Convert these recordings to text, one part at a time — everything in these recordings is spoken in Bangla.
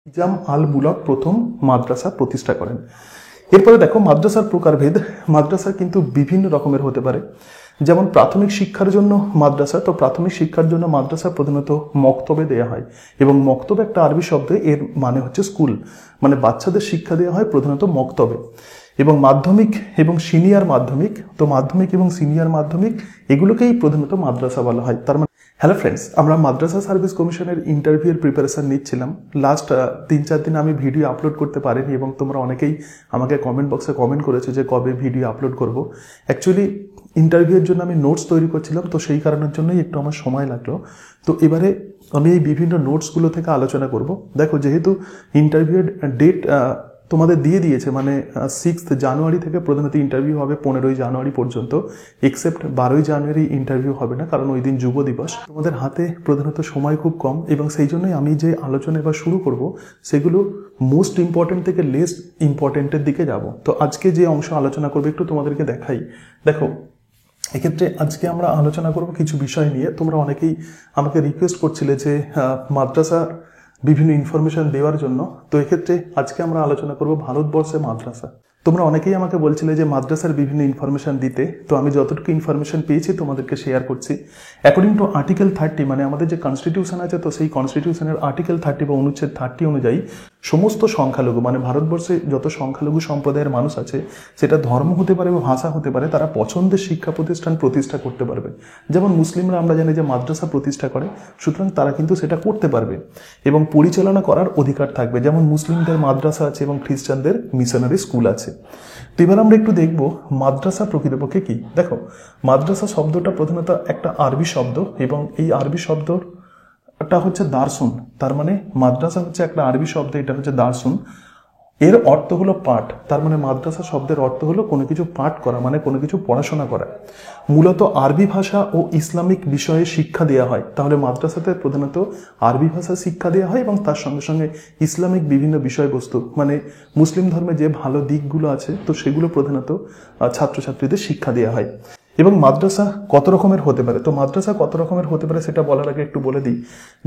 নিজাম আল মুলক প্রথম মাদ্রাসা প্রতিষ্ঠা করেন। এরপরে দেখো মাদ্রাসার প্রকারভেদ। মাদ্রাসা কিন্তু বিভিন্ন রকমের হতে পারে। যেমন প্রাথমিক শিক্ষার জন্য মাদ্রাসা, তো প্রাথমিক শিক্ষার জন্য মাদ্রাসা প্রধানত মক্তবে দেয়া হয়, এবং মক্তবে একটা আরবি শব্দ, এর মানে হচ্ছে স্কুল, মানে বাচ্চাদের শিক্ষা দেওয়া হয় প্রধানত মক্তবে। এবং মাধ্যমিক এবং সিনিয়র মাধ্যমিক, তো মাধ্যমিক এবং সিনিয়র মাধ্যমিক এগুলোকেই প্রধানত মাদ্রাসা বলা হয়। তার মানে হ্যালো ফ্রেন্ডস, আমরা মাদ্রাসা সার্ভিস কমিশনের ইন্টারভিউয়ের প্রিপারেশন নিচ্ছিলাম। লাস্ট 3-4 দিন আমি ভিডিও আপলোড করতে পারিনি, এবং তোমরা অনেকেই আমাকে কমেন্ট বক্সে কমেন্ট করেছো যে কবে ভিডিও আপলোড করব। অ্যাকচুয়ালি ইন্টারভিউয়ের জন্য আমি নোটস তৈরি করছিলাম, তো সেই কারণের জন্যই একটু আমার সময় লাগলো। তো এবারে আমি এই বিভিন্ন নোটসগুলো থেকে আলোচনা করব। দেখো, যেহেতু ইন্টারভিউয়ের ডেট তোমাদের দিয়ে দিয়েছে, মানে 6 জানুয়ারি থেকে প্রধানত ইন্টারভিউ হবে 15 জানুয়ারি পর্যন্ত, এক্সেপ্ট 12 জানুয়ারি ইন্টারভিউ হবে না, কারণ ওই দিন যুব দিবস। তোমাদের হাতে প্রধানত সময় খুব কম, এবং সেই জন্যই আমি যে আলোচনা এবার শুরু করব সেগুলো মোস্ট ইম্পর্টেন্ট থেকে লেস ইম্পর্টেন্টের দিকে যাব। তো আজকে যে অংশ আলোচনা করবো একটু তোমাদেরকে দেখাই। দেখো, এক্ষেত্রে আজকে আমরা আলোচনা করব কিছু বিষয় নিয়ে। তোমরা অনেকেই আমাকে রিকোয়েস্ট করছিলে যে মাদ্রাসার বিভিন্ন ইনফরমেশন দেওয়ার জন্য। তো এক্ষেত্রে আজকে আমরা আলোচনা করব ভারতবর্ষে মাদ্রাসা। তোমরা অনেকেই আমাকে বলছিলে যে মাদ্রাসার বিভিন্ন ইনফরমেশন দিতে, তো আমি যতটুকু ইনফরমেশন পেয়েছি তোমাদেরকে শেয়ার করছি। অ্যাকর্ডিং টু আর্টিকেল 30, মানে আমাদের যে কনস্টিটিউশন আছে, তো সেই কনস্টিটিউশনের আর্টিকেল 30 বা অনুচ্ছেদ 30 অনুযায়ী সমস্ত সংখ্যালঘু, মানে ভারতবর্ষে যত সংখ্যালঘু সম্প্রদায়ের মানুষ আছে, সেটা ধর্ম হতে পারে বা ভাষা হতে পারে, তারা পছন্দের শিক্ষা প্রতিষ্ঠান প্রতিষ্ঠা করতে পারবে। যেমন মুসলিমরা আমরা জানি যে মাদ্রাসা প্রতিষ্ঠা করে, সুতরাং তারা কিন্তু সেটা করতে পারবে এবং পরিচালনা করার অধিকার থাকবে। যেমন মুসলিমদের মাদ্রাসা আছে এবং খ্রিস্টানদের মিশনারি স্কুল আছে। তো এবার আমরা একটু দেখব মাদ্রাসা প্রকৃতপক্ষে কি। দেখো, মাদ্রাসা শব্দটা প্রধানত একটা আরবি শব্দ, এবং এই আরবি শব্দটা হচ্ছে দার্সুন। তার মানে মাদ্রাসা হচ্ছে একটা আরবি শব্দ, এটা হচ্ছে দার্সুন। এর অর্থ হলো পাঠ। তার মানে মাদ্রাসা শব্দের অর্থ হলো কোনো কিছু পাঠ করা, মানে কোনো কিছু পড়াশোনা করা। মূলত আরবি ভাষা ও ইসলামিক বিষয়ে শিক্ষা দেওয়া হয়। তাহলে মাদ্রাসাতে প্রধানত আরবি ভাষা শিক্ষা দেওয়া হয়, এবং তার সঙ্গে সঙ্গে ইসলামিক বিভিন্ন বিষয়বস্তু, মানে মুসলিম ধর্মে যে ভালো দিকগুলো আছে, তো সেগুলো প্রধানত ছাত্রছাত্রীদের শিক্ষা দেওয়া হয়। এবং মাদ্রাসা কত রকমের হতে পারে, তো মাদ্রাসা কত রকমের হতে পারে সেটা বলার আগে একটু বলে দিই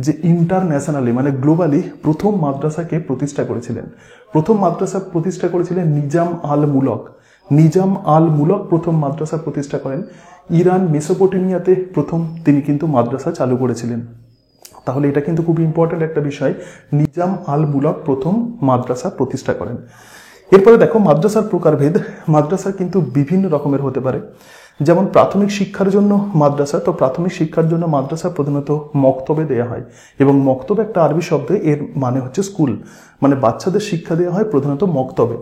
যে ইন্টারন্যাশনালি, মানে গ্লোবালি প্রথম মাদ্রাসাকে প্রতিষ্ঠা করেছিলেন, প্রথম মাদ্রাসা প্রতিষ্ঠা করেছিলেন নিজাম আল মুলক। নিজাম আল মুলক প্রথম মাদ্রাসা প্রতিষ্ঠা করেন। ইরান মেসোপটেমিয়াতে প্রথম তিনি কিন্তু মাদ্রাসা চালু করেছিলেন। তাহলে এটা কিন্তু খুব ইম্পর্টেন্ট একটা বিষয়, নিজাম আল মুলক প্রথম মাদ্রাসা প্রতিষ্ঠা করেন। এরপরে দেখো মাদ্রাসার প্রকারভেদ। মাদ্রাসা কিন্তু বিভিন্ন রকমের হতে পারে। যেমন প্রাথমিক শিক্ষার জন্য মাদ্রাসা, তো প্রাথমিক শিক্ষার জন্য মাদ্রাসা প্রধানত মক্তবে দেয়া হয়, এবং মক্তবে একটা আরবি শব্দ, এর মানে হচ্ছে স্কুল, মানে বাচ্চাদের শিক্ষা দেওয়া হয় প্রধানত মক্তবে।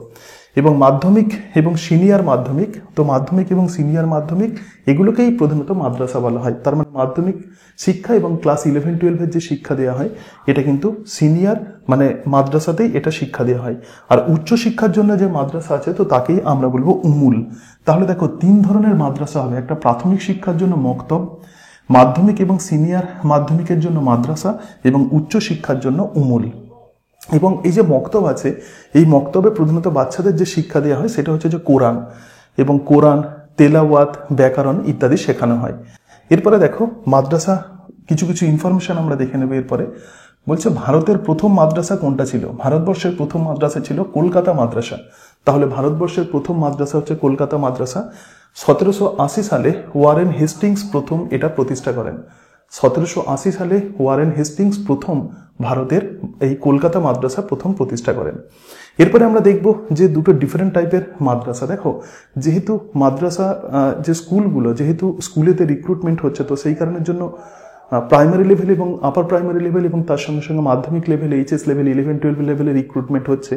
এবং মাধ্যমিক এবং সিনিয়র মাধ্যমিক, তো মাধ্যমিক এবং সিনিয়র মাধ্যমিক এগুলোকেই প্রধানত মাদ্রাসা বলা হয়। তার মানে মাধ্যমিক শিক্ষা এবং ক্লাস 11-12 যে শিক্ষা দেওয়া হয়, এটা কিন্তু সিনিয়র মানে মাদ্রাসাতেই এটা শিক্ষা দেওয়া হয়। আর উচ্চ শিক্ষার জন্য যে মাদ্রাসা আছে, তো তাকেই আমরা বলবো উমুল। তাহলে দেখো, 3 ধরনের মাদ্রাসা হবে, একটা প্রাথমিক শিক্ষার জন্য মক্তব, মাধ্যমিক এবং সিনিয়র মাধ্যমিকের জন্য মাদ্রাসা, এবং উচ্চ শিক্ষার জন্য উমুল। এবং এই যে মক্তব আছে, এই মক্তবে প্রধানত বাচ্চাদের যে শিক্ষা দেওয়া হয় সেটা হচ্ছে যে কোরআন, এবং কোরআন, তেলাওয়াত, ব্যাকরণ ইত্যাদি শেখানো হয়। এরপরে দেখো মাদ্রাসা কিছু কিছু ইনফরমেশন আমরা দেখে নেব। এরপরে বলছে ভারতের প্রথম মাদ্রাসা কোনটা ছিল। ভারতবর্ষের প্রথম মাদ্রাসা ছিল কলকাতা মাদ্রাসা। তাহলে ভারতবর্ষের প্রথম মাদ্রাসা হচ্ছে কলকাতা মাদ্রাসা। 1780 সালে ওয়ারেন হেস্টিংস প্রথম এটা প্রতিষ্ঠা করেন। 1780 সালে ওয়ারেন হেস্টিংস প্রথম ভারতের এই কলকাতা মাদ্রাসা প্রথম প্রতিষ্ঠা করেন। এরপরে আমরা দেখব যে দুটো ডিফারেন্ট টাইপের মাদ্রাসা। দেখো, যেহেতু মাদ্রাসা যে স্কুলগুলো, যেহেতু স্কুলেতে রিক্রুটমেন্ট হচ্ছে, তো সেই কারণের জন্য প্রাইমারি লেভেল এবং আপার প্রাইমারি লেভেল, এবং তার সঙ্গে সঙ্গে মাধ্যমিক লেভেল, এইচএস লেভেল, 11-12 লেভেলে রিক্রুটমেন্ট হচ্ছে।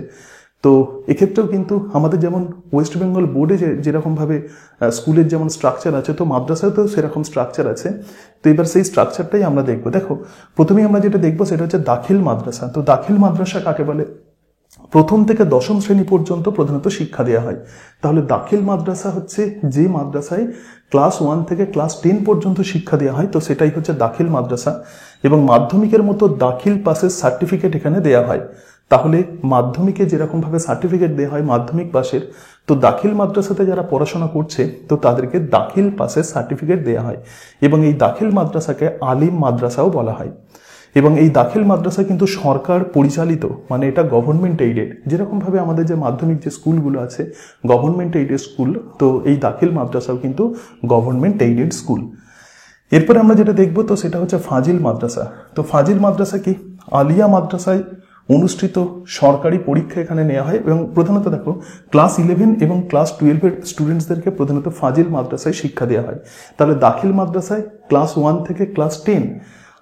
তো এক্ষেত্রেও কিন্তু আমাদের যেমন ওয়েস্ট বেঙ্গল বোর্ডে যেরকমভাবে স্কুলের যেমন স্ট্রাকচার আছে, তো মাদ্রাসাতেও সেরকম স্ট্রাকচার আছে। তো এবার সেই স্ট্রাকচারটাই আমরা দেখবো। দেখো, প্রথমেই আমরা যেটা দেখবো সেটা হচ্ছে দাখিল মাদ্রাসা। তো দাখিল মাদ্রাসা কাকে বলে? প্রথম থেকে 10ম শ্রেণী পর্যন্ত প্রধানত শিক্ষা দেওয়া হয়। তাহলে দাখিল মাদ্রাসা হচ্ছে যে মাদ্রাসায় ক্লাস 1 থেকে ক্লাস 10 পর্যন্ত শিক্ষা দেওয়া হয়, তো সেটাই হচ্ছে দাখিল মাদ্রাসা। এবং মাধ্যমিকের মতো দাখিল পাসের সার্টিফিকেট এখানে দেওয়া হয়। তাহলে মাধ্যমিকে যেরকমভাবে সার্টিফিকেট দেওয়া হয় মাধ্যমিক পাসের, তো দাখিল মাদ্রাসাতে যারা পড়াশোনা করছে, তো তাদেরকে দাখিল পাসের সার্টিফিকেট দেওয়া হয়। এবং এই দাখিল মাদ্রাসাকে আলিম মাদ্রাসাও বলা হয়। এবং এই দাখিল মাদ্রাসা কিন্তু সরকার পরিচালিত, মানে এটা গভর্নমেন্ট এইডেড। যেরকমভাবে আমাদের যে মাধ্যমিক যে স্কুলগুলো আছে গভর্নমেন্ট এইডেড স্কুল, তো এই দাখিল মাদ্রাসাও কিন্তু গভর্নমেন্ট এইডেড স্কুল। এরপরে আমরা যেটা দেখব তো সেটা হচ্ছে ফাজিল মাদ্রাসা। তো ফাজিল মাদ্রাসা কি? আলিয়া মাদ্রাসায় অনুষ্ঠিত সরকারি পরীক্ষা এখানে নেওয়া হয় এবং প্রধানত দেখো ক্লাস 11 এবং ক্লাস 12-এর স্টুডেন্টসদেরকে প্রধানত ফাজিল মাদ্রাসায় শিক্ষা দেওয়া হয়। তাহলে দাখিল মাদ্রাসায় ক্লাস 1 থেকে ক্লাস 10,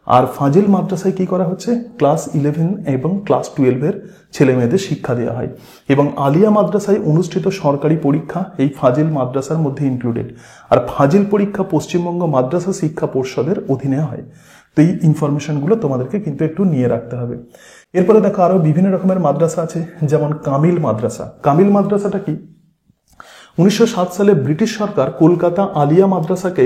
আর ফাজিল মাদ্রাসায় কি করা হচ্ছে? ক্লাস 11 এবং ক্লাস 12-এর ছেলে মেয়েদের শিক্ষা দেওয়া হয়। এবং আলিয়া মাদ্রাসায় অনুষ্ঠিত সরকারি পরীক্ষা এই ফাজিল মাদ্রাসার মধ্যে ইনক্লুডেড। আর ফাজিল পরীক্ষা পশ্চিমবঙ্গ মাদ্রাসা শিক্ষা পর্ষদের অধীনে হয়। তো এই ইনফরমেশনগুলো তোমাদেরকে কিন্তু একটু নিয়ে রাখতে হবে। এরপরে দেখো আরো বিভিন্ন রকমের মাদ্রাসা আছে, যেমন কামিল মাদ্রাসা। কামিল মাদ্রাসাটা কি? 1907 সালে ব্রিটিশ সরকার কলকাতা আলিয়া মাদ্রাসাকে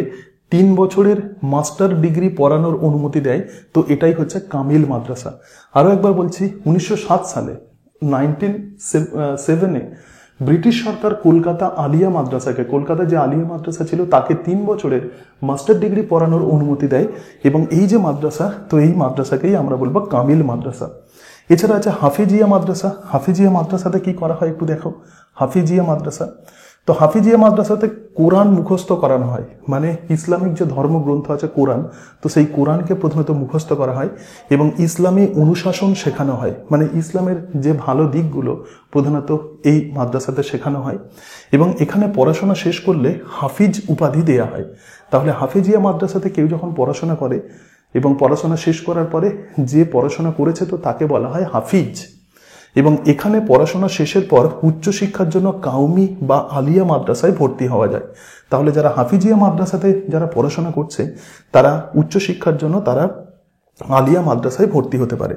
3 বছরের মাস্টার ডিগ্রি পড়ানোর অনুমতি দেয়। তো এটাই হচ্ছে কামিল মাদ্রাসা। আরো একবার বলছি, 1907 সালে 1907 ব্রিটিশ সরকার কলকাতা আলিয়া মাদ্রাসাকে, কলকাতা যে আলিয়া মাদ্রাসা ছিল তাকে 3 বছরের মাস্টার ডিগ্রি পড়ানোর অনুমতি দেয়। এবং এই যে মাদ্রাসা, তো এই মাদ্রাসাকেই আমরা বলবো কামিল মাদ্রাসা। এছাড়া আছে হাফিজিয়া মাদ্রাসা। হাফিজিয়া মাদ্রাসাতে কি করা হয় একটু দেখো। হাফিজিয়া মাদ্রাসা, তো হাফিজিয়া মাদ্রাসাতে কোরআন মুখস্থ করানো হয়, মানে ইসলামিক যে ধর্মগ্রন্থ আছে কোরআন, তো সেই কোরআনকে প্রথমত মুখস্থ করা হয় এবং ইসলামী অনুশাসন শেখানো হয়, মানে ইসলামের যে ভালো দিকগুলো প্রধানত এই মাদ্রাসাতে শেখানো হয়। এবং এখানে পড়াশোনা শেষ করলে হাফিজ উপাধি দেয়া হয়। তাহলে হাফিজিয়া মাদ্রাসাতে কেউ যখন পড়াশোনা করে এবং পড়াশোনা শেষ করার পরে যে পড়াশোনা করেছে তো তাকে বলা হয় হাফিজ। এবং এখানে পড়াশোনা শেষের পর উচ্চশিক্ষার জন্য কাউমি বা আলিয়া মাদ্রাসায় ভর্তি হওয়া যায়। তাহলে যারা হাফিজিয়া মাদ্রাসাতে যারা পড়াশোনা করছে তারা উচ্চশিক্ষার জন্য তারা আলিয়া মাদ্রাসায় ভর্তি হতে পারে।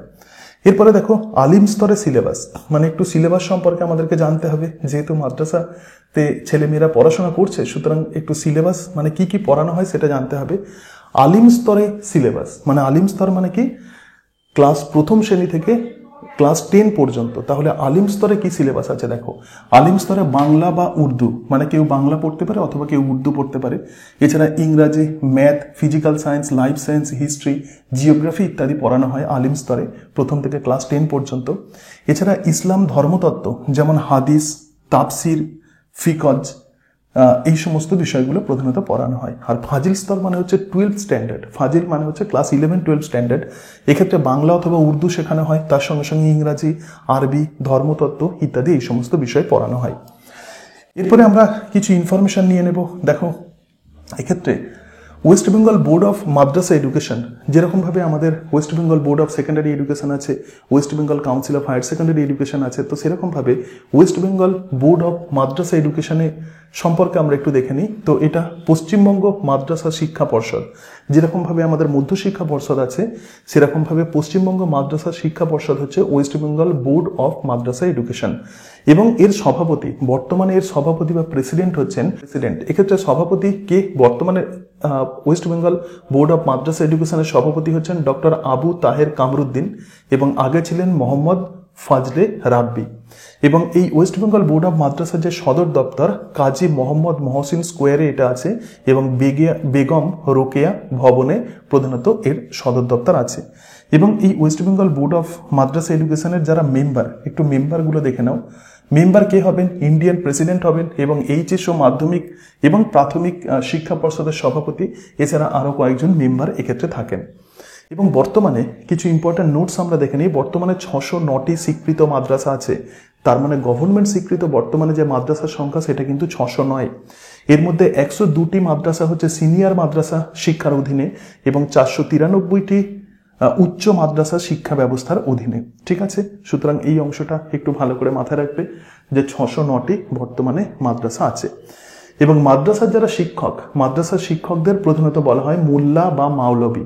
এরপরে দেখো আলিম স্তরে সিলেবাস, মানে একটু সিলেবাস সম্পর্কে আমাদেরকে জানতে হবে। যেহেতু মাদ্রাসাতে ছেলেমেয়েরা পড়াশোনা করছে, সুতরাং একটু সিলেবাস মানে কি কি পড়ানো হয় সেটা জানতে হবে। আলিম স্তরে সিলেবাস, মানে আলিম স্তর মানে কি? ক্লাস 1ম শ্রেণী থেকে ক্লাস 10 পর্যন্ত। তাহলে আলিম স্তরে কি সিলেবাস আছে দেখো। আলিম স্তরে বাংলা বা উর্দু, মানে কেউ বাংলা পড়তে পারে অথবা কেউ উর্দু পড়তে পারে। এছাড়া ইংরাজি, math, physical science, life science, history, geography ইত্যাদি পড়ানো হয় আলিম স্তরে 1ম থেকে ক্লাস 10 পর্যন্ত। এছাড়া ইসলাম ধর্মতত্ত্ব যেমন হাদিস, তাফসির, ফিকহ, এই সমস্ত বিষয়গুলো প্রধানত পড়ানো হয়। আর ফাজিল স্তর মানে হচ্ছে 12th স্ট্যান্ডার্ড। ফাজিল মানে হচ্ছে ক্লাস 11-12 স্ট্যান্ডার্ড। এক্ষেত্রে বাংলা অথবা উর্দু শেখানো হয়, তার সঙ্গে সঙ্গে ইংরাজি, আরবি, ধর্মতত্ত্ব ইত্যাদি এই সমস্ত বিষয় পড়ানো হয়। এরপরে আমরা কিছু ইনফরমেশন নিয়ে নেব। দেখো এক্ষেত্রে West Bengal Board of Madrasah Education, যেরকমভাবে আমাদের West Bengal Board of Secondary Education আছে, West Bengal Council of Higher Secondary Education আছে, তো সেরকমভাবে ওয়েস্ট বেঙ্গল বোর্ড অফ মাদ্রাসা এডুকেশনে সম্পর্কে আমরা একটু দেখে নিই। তো এটা পশ্চিমবঙ্গ মাদ্রাসা শিক্ষা পর্ষদ। যেরকমভাবে আমাদের মধ্যশিক্ষা পর্ষদ আছে, সেরকমভাবে পশ্চিমবঙ্গ মাদ্রাসা শিক্ষা পর্ষদ হচ্ছে West Bengal Board of Madrasah education. এবং এর সভাপতি, বর্তমানে এর সভাপতি বা প্রেসিডেন্ট হচ্ছেন প্রেসিডেন্ট। এক্ষেত্রে সভাপতি কে? বর্তমানে ওয়েস্ট বেঙ্গল বোর্ড অফ মাদ্রাসা এডুকেশনের সভাপতি হচ্ছেন ডক্টর আবু তাহের কামরুদ্দিন এবং আগে ছিলেন মোহাম্মদ ফাজলে রাব্বি। এবং এই ওয়েস্ট বেঙ্গল বোর্ড অফ মাদ্রাসার যে সদর দপ্তর কাজী মোহাম্মদ মহসিন স্কোয়ারে এটা আছে এবং বেগম রোকেয়া ভবনে প্রধানত এর সদর দপ্তর আছে। এবং এই ওয়েস্ট বেঙ্গল বোর্ড অফ মাদ্রাসা এডুকেশনের যারা মেম্বার, একটু মেম্বারগুলো দেখে নাও। মেম্বার কে হবেন? ইন্ডিয়ান প্রেসিডেন্ট হবেন এবং এইচএসও মাধ্যমিক এবং প্রাথমিক শিক্ষা পর্ষদের সভাপতি। এছাড়া আরও কয়েকজন মেম্বার এক্ষেত্রে থাকেন। এবং বর্তমানে কিছু ইম্পর্টেন্ট নোটস আমরা দেখে নিই। বর্তমানে 609টি স্বীকৃত মাদ্রাসা আছে। তার মানে গভর্নমেন্ট স্বীকৃত বর্তমানে যে মাদ্রাসার সংখ্যা সেটা কিন্তু 609। এর মধ্যে 102টি মাদ্রাসা হচ্ছে সিনিয়র মাদ্রাসা শিক্ষার অধীনে এবং 493টি উচ্চ মাদ্রাসা শিক্ষা ব্যবস্থার অধীনে। ঠিক আছে, সুতরাং এই অংশটা একটু ভালো করে মাথায় রাখবে যে 609টি বর্তমানে মাদ্রাসা আছে। এবং মাদ্রাসার যারা শিক্ষক, মাদ্রাসার শিক্ষকদের প্রধানত বলা হয় মোল্লা বা মাওলবী।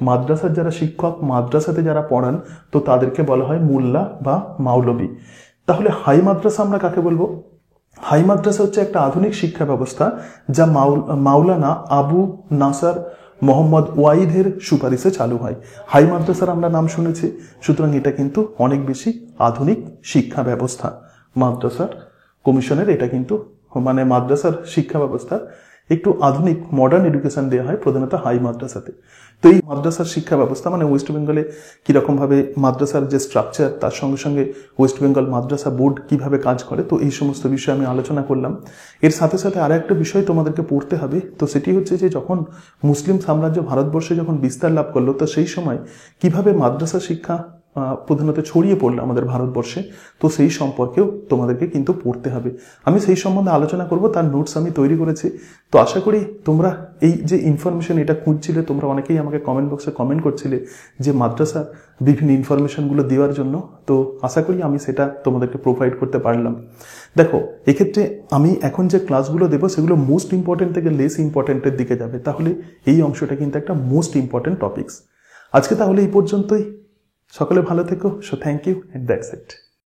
মাদ্রাসার যারা শিক্ষক, মাদ্রাসাতে যারা পড়ান, তো তাদেরকে বলা হয় মোল্লা বা মাওলবী। তাহলে হাই মাদ্রাসা আমরা কাকে বলবো? হাই মাদ্রাসা হচ্ছে একটা আধুনিক শিক্ষা ব্যবস্থা যা মাওলানা আবু নাসার মোহাম্মদ ওয়াইদের সুপারিশে চালু হয়। হাই মাদ্রাসার আমরা নাম শুনেছি, সুতরাং এটা কিন্তু অনেক বেশি আধুনিক শিক্ষা ব্যবস্থা। মাদ্রাসার কমিশনের এটা কিন্তু মানে মাদ্রাসার শিক্ষা ব্যবস্থার একটু আধুনিক মডার্ন এডুকেশন দেওয়া হয় প্রধানত হাই মাদ্রাসাতে। তো এই মাদ্রাসার শিক্ষা ব্যবস্থা মানে ওয়েস্ট বেঙ্গলে কীরকমভাবে মাদ্রাসার যে স্ট্রাকচার, তার সঙ্গে সঙ্গে ওয়েস্ট বেঙ্গল মাদ্রাসা বোর্ড কিভাবে কাজ করে, তো এই সমস্ত বিষয়ে আমি আলোচনা করলাম। এর সাথে সাথে আর একটা বিষয় তোমাদেরকে পড়তে হবে, তো সেটি হচ্ছে যে যখন মুসলিম সাম্রাজ্য ভারতবর্ষে যখন বিস্তার লাভ করলো, তো সেই সময় কিভাবে মাদ্রাসা শিক্ষা প্রধানত ছড়িয়ে পড়লো আমাদের ভারতবর্ষে, তো সেই সম্পর্কেও তোমাদেরকে কিন্তু পড়তে হবে। আমি সেই সম্বন্ধে আলোচনা করব, তার নোটস আমি তৈরি করেছি। তো আশা করি তোমরা এই যে ইনফরমেশন এটা খুঁজছিলে, তোমরা অনেকেই আমাকে কমেন্ট বক্সে কমেন্ট করছিলে যে মাদ্রাসা বিভিন্ন ইনফরমেশনগুলো দেওয়ার জন্য, তো আশা করি আমি সেটা তোমাদেরকে প্রোভাইড করতে পারলাম। দেখো, এক্ষেত্রে আমি এখন যে ক্লাসগুলো দেবো সেগুলো মোস্ট ইম্পর্টেন্ট থেকে লেস ইম্পর্টেন্টের দিকে যাবে, তাহলে এই অংশটা কিন্তু একটা মোস্ট ইম্পর্টেন্ট টপিকস। আজকে তাহলে এই পর্যন্তই। সকলে ভালো থেকো। So thank you and that's it.